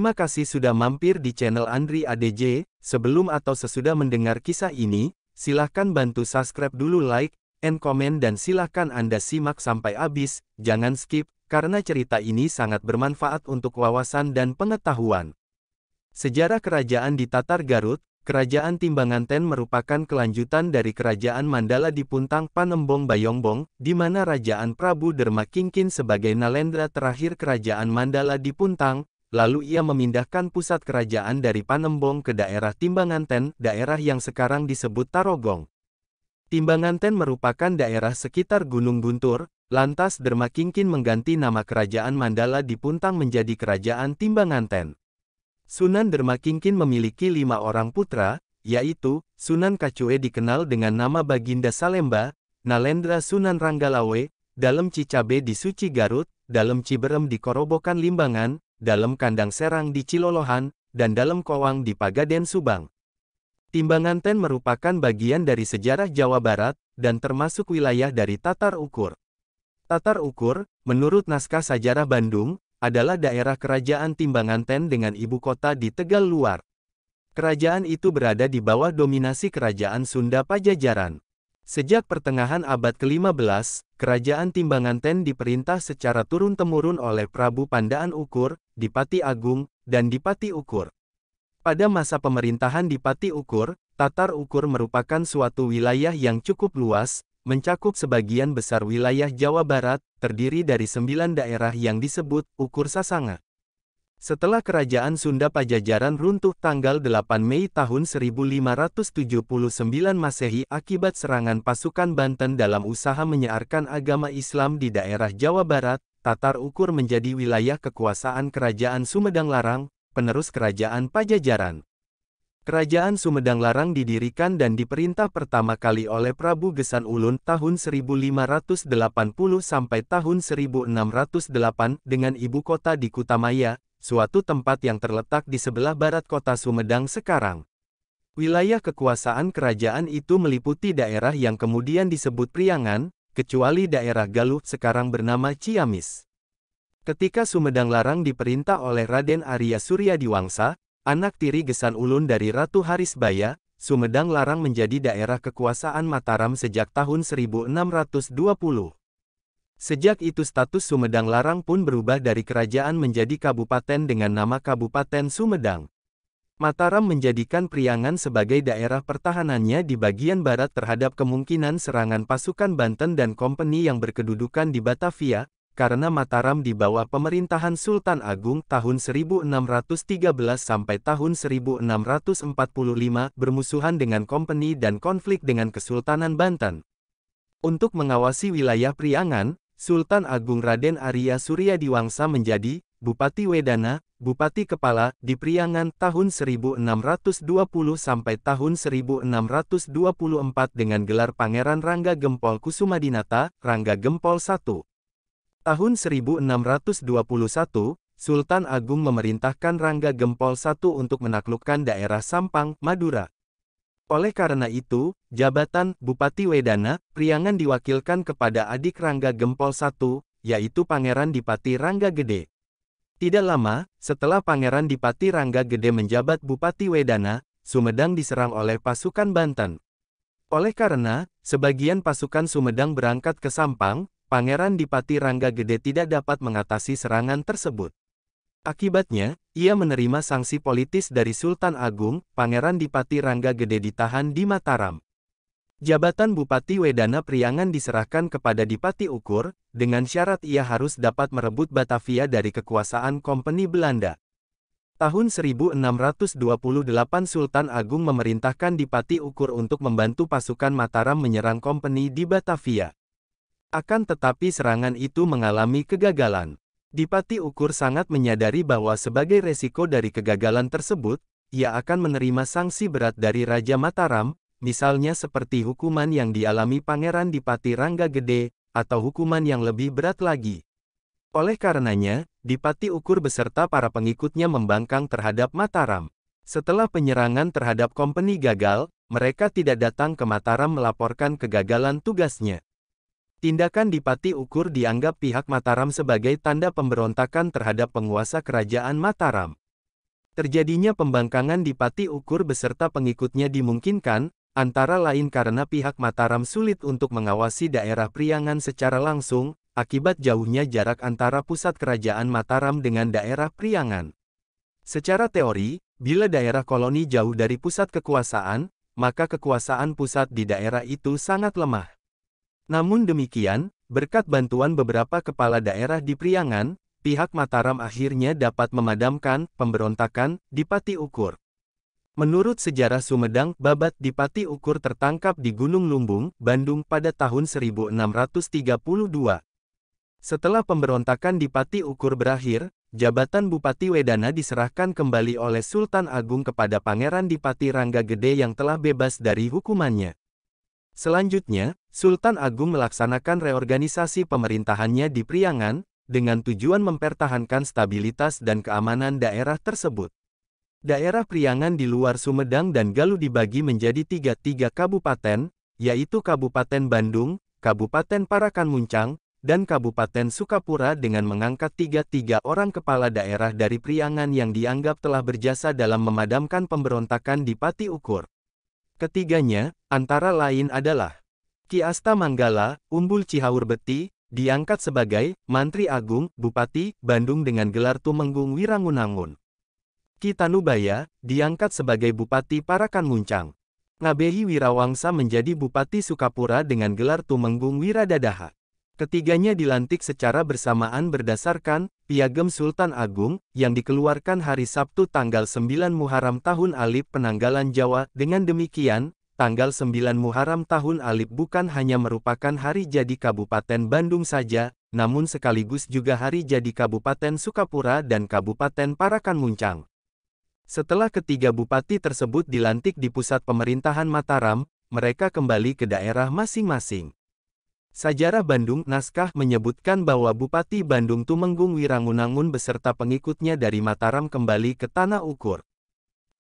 Terima kasih sudah mampir di channel Andri ADJ. Sebelum atau sesudah mendengar kisah ini, silahkan bantu subscribe dulu, like, and comment, dan silahkan Anda simak sampai habis, jangan skip, karena cerita ini sangat bermanfaat untuk wawasan dan pengetahuan. Sejarah kerajaan di Tatar Garut. Kerajaan Timbanganten merupakan kelanjutan dari Kerajaan Mandala di Puntang Panembong Bayongbong, di mana Rajaan Prabu Dermakingkin sebagai Nalendra terakhir Kerajaan Mandala di Puntang, lalu ia memindahkan pusat kerajaan dari Panembong ke daerah Timbanganten, daerah yang sekarang disebut Tarogong. Timbanganten merupakan daerah sekitar Gunung Guntur, lantas Dermakingkin mengganti nama Kerajaan Mandala di Puntang menjadi Kerajaan Timbanganten. Sunan Dermakingkin memiliki 5 orang putra, yaitu, Sunan Kacue dikenal dengan nama Baginda Salemba, Nalendra Sunan Ranggalawe, Dalem Cicabe di Suci Garut, Dalem Ciberem di Korobokan Limbangan, Dalem Kandang Serang di Cilolohan, dan Dalem Kowang di Pagaden Subang. Timbanganten merupakan bagian dari sejarah Jawa Barat, dan termasuk wilayah dari Tatar Ukur. Tatar Ukur, menurut naskah Sajarah Bandung, adalah daerah kerajaan Timbanganten dengan ibu kota di Tegal Luar. Kerajaan itu berada di bawah dominasi Kerajaan Sunda Pajajaran. Sejak pertengahan abad ke-15, Kerajaan Timbanganten diperintah secara turun-temurun oleh Prabu Pandaan Ukur, Dipati Agung, dan Dipati Ukur. Pada masa pemerintahan Dipati Ukur, Tatar Ukur merupakan suatu wilayah yang cukup luas, mencakup sebagian besar wilayah Jawa Barat, terdiri dari 9 daerah yang disebut Ukur Sasanga. Setelah Kerajaan Sunda Pajajaran runtuh tanggal 8 Mei tahun 1579 Masehi akibat serangan pasukan Banten dalam usaha menyiarkan agama Islam di daerah Jawa Barat, Tatar Ukur menjadi wilayah kekuasaan Kerajaan Sumedang Larang, penerus Kerajaan Pajajaran. Kerajaan Sumedang Larang didirikan dan diperintah pertama kali oleh Prabu Gesan Ulun tahun 1580 sampai tahun 1608 dengan ibu kota di Kutamaya, suatu tempat yang terletak di sebelah barat kota Sumedang sekarang. Wilayah kekuasaan kerajaan itu meliputi daerah yang kemudian disebut Priangan, kecuali daerah Galuh sekarang bernama Ciamis. Ketika Sumedang Larang diperintah oleh Raden Arya Suryadiwangsa, anak tiri Gesan Ulun dari Ratu Harisbaya, Sumedang Larang menjadi daerah kekuasaan Mataram sejak tahun 1620. Sejak itu status Sumedang Larang pun berubah dari kerajaan menjadi kabupaten dengan nama Kabupaten Sumedang. Mataram menjadikan Priangan sebagai daerah pertahanannya di bagian barat terhadap kemungkinan serangan pasukan Banten dan kompeni yang berkedudukan di Batavia, karena Mataram di bawah pemerintahan Sultan Agung tahun 1613 sampai tahun 1645 bermusuhan dengan kompeni dan konflik dengan Kesultanan Banten. Untuk mengawasi wilayah Priangan, Sultan Agung Raden Arya Suryadiwangsa menjadi Bupati Wedana, Bupati Kepala di Priangan tahun 1620 sampai tahun 1624 dengan gelar Pangeran Rangga Gempol Kusumadinata, Rangga Gempol I. Tahun 1621, Sultan Agung memerintahkan Rangga Gempol I untuk menaklukkan daerah Sampang, Madura. Oleh karena itu, jabatan Bupati Wedana, Priangan diwakilkan kepada adik Rangga Gempol I, yaitu Pangeran Dipati Rangga Gede. Tidak lama, setelah Pangeran Dipati Rangga Gede menjabat Bupati Wedana, Sumedang diserang oleh pasukan Banten. Oleh karena, sebagian pasukan Sumedang berangkat ke Sampang, Pangeran Dipati Rangga Gede tidak dapat mengatasi serangan tersebut. Akibatnya, ia menerima sanksi politis dari Sultan Agung. Pangeran Dipati Rangga Gede ditahan di Mataram. Jabatan Bupati Wedana Priangan diserahkan kepada Dipati Ukur, dengan syarat ia harus dapat merebut Batavia dari kekuasaan Kompeni Belanda. Tahun 1628 Sultan Agung memerintahkan Dipati Ukur untuk membantu pasukan Mataram menyerang Kompeni di Batavia. Akan tetapi serangan itu mengalami kegagalan. Dipati Ukur sangat menyadari bahwa sebagai resiko dari kegagalan tersebut, ia akan menerima sanksi berat dari Raja Mataram, misalnya seperti hukuman yang dialami Pangeran Dipati Rangga Gede, atau hukuman yang lebih berat lagi. Oleh karenanya, Dipati Ukur beserta para pengikutnya membangkang terhadap Mataram. Setelah penyerangan terhadap kompeni gagal, mereka tidak datang ke Mataram melaporkan kegagalan tugasnya. Tindakan Dipati Ukur dianggap pihak Mataram sebagai tanda pemberontakan terhadap penguasa kerajaan Mataram. Terjadinya pembangkangan di Pati Ukur beserta pengikutnya dimungkinkan, antara lain karena pihak Mataram sulit untuk mengawasi daerah Priangan secara langsung, akibat jauhnya jarak antara pusat kerajaan Mataram dengan daerah Priangan. Secara teori, bila daerah koloni jauh dari pusat kekuasaan, maka kekuasaan pusat di daerah itu sangat lemah. Namun demikian, berkat bantuan beberapa kepala daerah di Priangan, pihak Mataram akhirnya dapat memadamkan pemberontakan di Pati Ukur. Menurut sejarah Sumedang, Babat di Pati Ukur tertangkap di Gunung Lumbung, Bandung pada tahun 1632. Setelah pemberontakan di Pati Ukur berakhir, jabatan Bupati Wedana diserahkan kembali oleh Sultan Agung kepada Pangeran Dipati Rangga Gede yang telah bebas dari hukumannya. Selanjutnya, Sultan Agung melaksanakan reorganisasi pemerintahannya di Priangan, dengan tujuan mempertahankan stabilitas dan keamanan daerah tersebut. Daerah Priangan di luar Sumedang dan Galuh dibagi menjadi tiga kabupaten, yaitu Kabupaten Bandung, Kabupaten Parakan Muncang, dan Kabupaten Sukapura dengan mengangkat tiga orang kepala daerah dari Priangan yang dianggap telah berjasa dalam memadamkan pemberontakan di Pati Ukur. Ketiganya, antara lain adalah Ki Asta Manggala, Umbul Cihaur Beti, diangkat sebagai Mantri Agung, Bupati, Bandung dengan gelar Tumenggung Wirangunangun. Ki Tanubaya, diangkat sebagai Bupati Parakan Muncang. Ngabehi Wirawangsa menjadi Bupati Sukapura dengan gelar Tumenggung Wiradadaha. Ketiganya dilantik secara bersamaan berdasarkan Piagam Sultan Agung, yang dikeluarkan hari Sabtu tanggal 9 Muharram tahun Alif Penanggalan Jawa. Dengan demikian, tanggal 9 Muharram tahun Alif bukan hanya merupakan hari jadi Kabupaten Bandung saja, namun sekaligus juga hari jadi Kabupaten Sukapura dan Kabupaten Parakan Muncang. Setelah ketiga bupati tersebut dilantik di pusat pemerintahan Mataram, mereka kembali ke daerah masing-masing. Sajarah Bandung naskah menyebutkan bahwa Bupati Bandung Tumenggung Wirangunangun beserta pengikutnya dari Mataram kembali ke Tanah Ukur.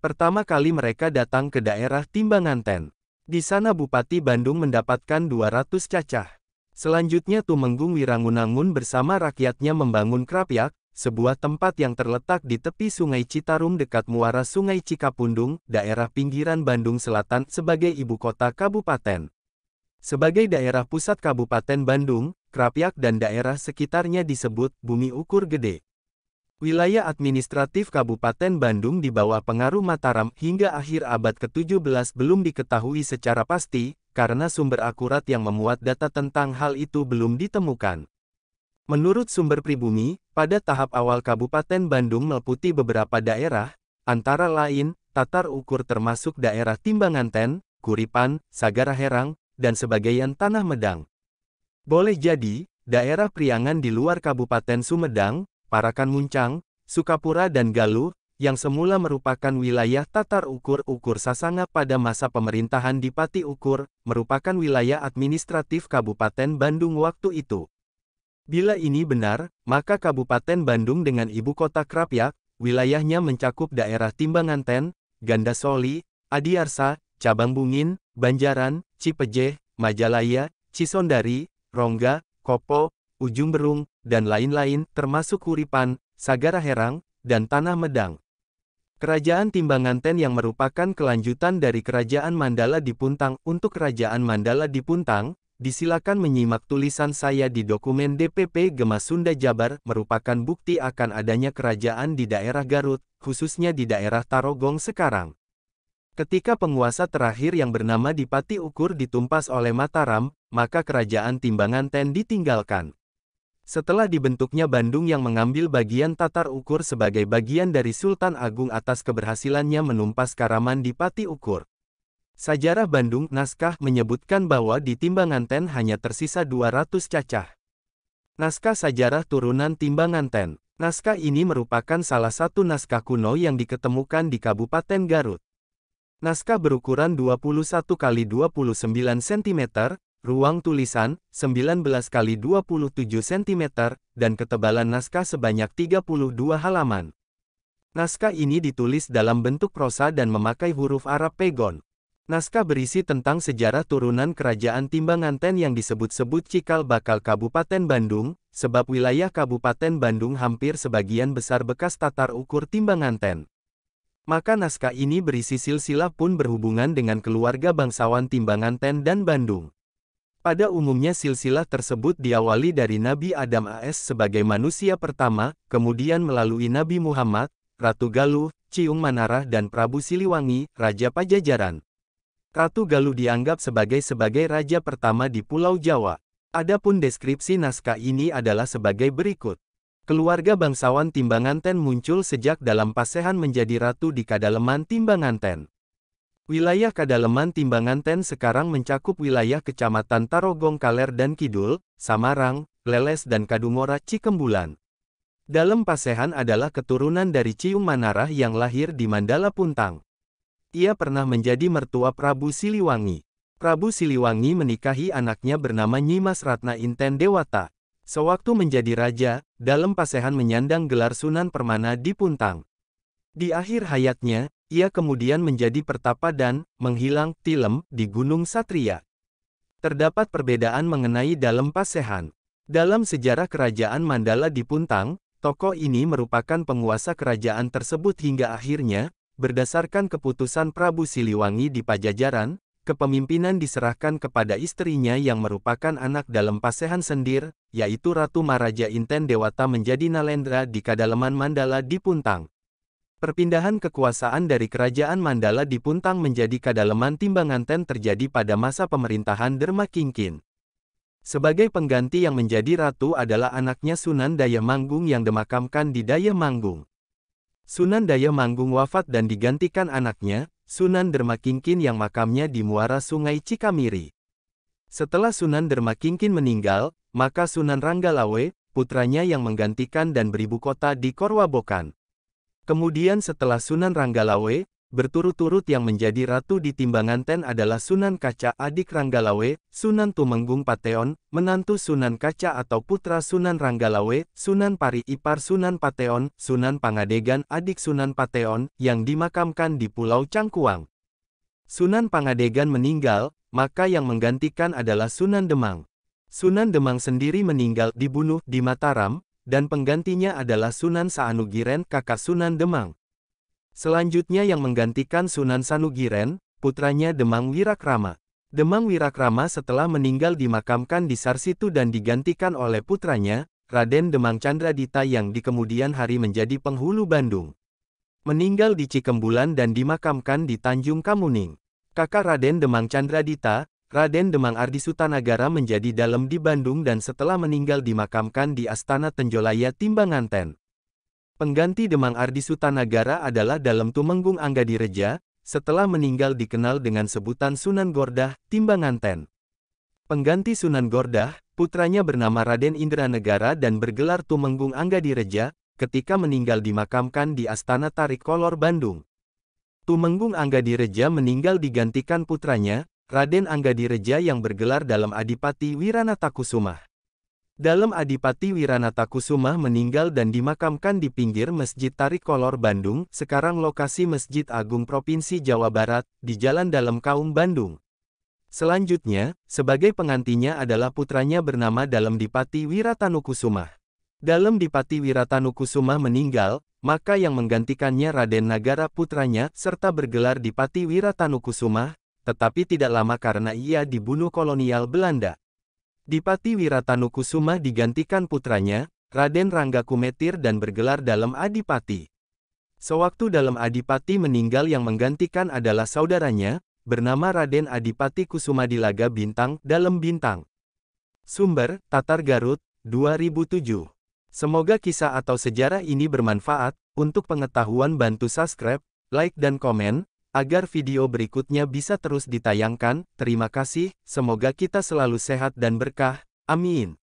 Pertama kali mereka datang ke daerah Timbanganten. Di sana Bupati Bandung mendapatkan 200 cacah. Selanjutnya Tumenggung Wirangunangun bersama rakyatnya membangun Krapyak, sebuah tempat yang terletak di tepi Sungai Citarum dekat muara Sungai Cikapundung, daerah pinggiran Bandung Selatan sebagai ibu kota kabupaten. Sebagai daerah pusat Kabupaten Bandung, Krapyak dan daerah sekitarnya disebut Bumi Ukur Gede. Wilayah administratif Kabupaten Bandung di bawah pengaruh Mataram hingga akhir abad ke-17 belum diketahui secara pasti, karena sumber akurat yang memuat data tentang hal itu belum ditemukan. Menurut sumber pribumi, pada tahap awal Kabupaten Bandung meliputi beberapa daerah, antara lain, Tatar Ukur termasuk daerah Timbanganten, Kuripan, Sagara Herang, dan sebagian Tanah Medang. Boleh jadi, daerah Priangan di luar Kabupaten Sumedang, Parakan Muncang, Sukapura dan Galuh, yang semula merupakan wilayah Tatar Ukur Sasanga pada masa pemerintahan di Pati Ukur, merupakan wilayah administratif Kabupaten Bandung waktu itu. Bila ini benar, maka Kabupaten Bandung dengan ibu kota Krapyak, wilayahnya mencakup daerah Timbanganten, Gandasoli, Adiarsa, Cabang Bungin, Banjaran, Cipejeh, Majalaya, Cisondari, Rongga, Kopo, Ujung Berung, dan lain-lain, termasuk Kuripan, Sagara Herang, dan Tanah Medang. Kerajaan Timbanganten yang merupakan kelanjutan dari Kerajaan Mandala di Puntang. Untuk Kerajaan Mandala di Puntang, disilakan menyimak tulisan saya di dokumen DPP Gema Sunda Jabar, merupakan bukti akan adanya kerajaan di daerah Garut, khususnya di daerah Tarogong sekarang. Ketika penguasa terakhir yang bernama Dipati Ukur ditumpas oleh Mataram, maka Kerajaan Timbanganten ditinggalkan. Setelah dibentuknya Bandung yang mengambil bagian Tatar Ukur sebagai bagian dari Sultan Agung atas keberhasilannya menumpas Karaman di Pati Ukur. Sajarah Bandung naskah menyebutkan bahwa di Timbanganten hanya tersisa 200 cacah. Naskah Sajarah Turunan Timbanganten. Naskah ini merupakan salah satu naskah kuno yang diketemukan di Kabupaten Garut. Naskah berukuran 21 x 29 cm, ruang tulisan 19 x 27 cm, dan ketebalan naskah sebanyak 32 halaman. Naskah ini ditulis dalam bentuk prosa dan memakai huruf Arab Pegon. Naskah berisi tentang sejarah turunan Kerajaan Timbanganten yang disebut-sebut cikal bakal Kabupaten Bandung, sebab wilayah Kabupaten Bandung hampir sebagian besar bekas Tatar Ukur Timbanganten. Maka naskah ini berisi silsilah pun berhubungan dengan keluarga bangsawan Timbanganten dan Bandung. Pada umumnya silsilah tersebut diawali dari Nabi Adam AS sebagai manusia pertama, kemudian melalui Nabi Muhammad, Ratu Galuh, Ciung Manarah dan Prabu Siliwangi, Raja Pajajaran. Ratu Galuh dianggap sebagai raja pertama di Pulau Jawa. Adapun deskripsi naskah ini adalah sebagai berikut. Keluarga bangsawan Timbanganten muncul sejak dalam Pasehan menjadi ratu di Kadaleman Timbanganten. Wilayah Kadaleman Timbanganten sekarang mencakup wilayah Kecamatan Tarogong Kaler dan Kidul, Samarang, Leles dan Kadungora Cikembulan. Dalam Pasehan adalah keturunan dari Ciung Manarah yang lahir di Mandala Puntang. Ia pernah menjadi mertua Prabu Siliwangi. Prabu Siliwangi menikahi anaknya bernama Nyimas Ratna Inten Dewata. Sewaktu menjadi raja, dalam Pasehan menyandang gelar Sunan Permana di Puntang. Di akhir hayatnya, ia kemudian menjadi pertapa dan menghilang tilem di Gunung Satria. Terdapat perbedaan mengenai dalam Pasehan. Dalam sejarah kerajaan Mandala di Puntang, tokoh ini merupakan penguasa kerajaan tersebut hingga akhirnya, berdasarkan keputusan Prabu Siliwangi di Pajajaran, kepemimpinan diserahkan kepada istrinya yang merupakan anak dalam Pasehan Sendir, yaitu Ratu Maraja Inten Dewata menjadi Nalendra di Kadaleman Mandala di Puntang. Perpindahan kekuasaan dari kerajaan Mandala di Puntang menjadi Kadaleman Timbanganten terjadi pada masa pemerintahan Dermakingkin. Sebagai pengganti yang menjadi ratu adalah anaknya Sunan Daya Manggung yang dimakamkan di Daya Manggung. Sunan Daya Manggung wafat dan digantikan anaknya, Sunan Dermakingkin yang makamnya di muara Sungai Cikamiri. Setelah Sunan Dermakingkin meninggal, maka Sunan Ranggalawe, putranya yang menggantikan dan beribu kota di Korwabokan. Kemudian setelah Sunan Ranggalawe, berturut-turut yang menjadi ratu di Timbanganten adalah Sunan Kaca adik Ranggalawe, Sunan Tumenggung Pateon, menantu Sunan Kaca atau putra Sunan Ranggalawe, Sunan Pari ipar Sunan Pateon, Sunan Pangadegan adik Sunan Pateon, yang dimakamkan di Pulau Cangkuang. Sunan Pangadegan meninggal, maka yang menggantikan adalah Sunan Demang. Sunan Demang sendiri meninggal dibunuh di Mataram, dan penggantinya adalah Sunan Sanugiren kakak Sunan Demang. Selanjutnya yang menggantikan Sunan Sanugiren, putranya Demang Wirakrama. Demang Wirakrama setelah meninggal dimakamkan di Sarsitu dan digantikan oleh putranya, Raden Demang Candradita yang di kemudian hari menjadi penghulu Bandung. Meninggal di Cikembulan dan dimakamkan di Tanjung Kamuning. Kakak Raden Demang Candradita, Raden Demang Ardisutanagara menjadi dalem di Bandung dan setelah meninggal dimakamkan di Astana Tenjolaya Timbanganten. Pengganti Demang Ardisutanagara adalah Dalem Tumenggung Anggadireja, setelah meninggal dikenal dengan sebutan Sunan Gordah, Timbanganten. Pengganti Sunan Gordah, putranya bernama Raden Indranegara dan bergelar Tumenggung Anggadireja, ketika meninggal dimakamkan di Astana Tarik Kolor Bandung. Tumenggung Anggadireja meninggal digantikan putranya, Raden Anggadireja yang bergelar Dalem Adipati Wiranatakusumah. Dalem Adipati Wiranatakusumah meninggal dan dimakamkan di pinggir Masjid Tarik Kolor Bandung, sekarang lokasi Masjid Agung Provinsi Jawa Barat, di Jalan Dalem Kaum Bandung. Selanjutnya, sebagai pengantinya adalah putranya bernama Dalem Dipati Wiratanukusumah. Dalem Dipati Wiratanukusumah meninggal, maka yang menggantikannya Raden Nagara putranya, serta bergelar Dipati Wiratanukusumah, tetapi tidak lama karena ia dibunuh kolonial Belanda. Dipati Wiratanukusumah digantikan putranya, Raden Rangga Kumetir dan bergelar Dalem Adipati. Sewaktu Dalem Adipati meninggal yang menggantikan adalah saudaranya, bernama Raden Adipati Kusumadilaga Bintang, Dalem Bintang. Sumber, Tatar Garut, 2007. Semoga kisah atau sejarah ini bermanfaat. Untuk pengetahuan bantu subscribe, like dan komen, agar video berikutnya bisa terus ditayangkan. Terima kasih, semoga kita selalu sehat dan berkah. Amin.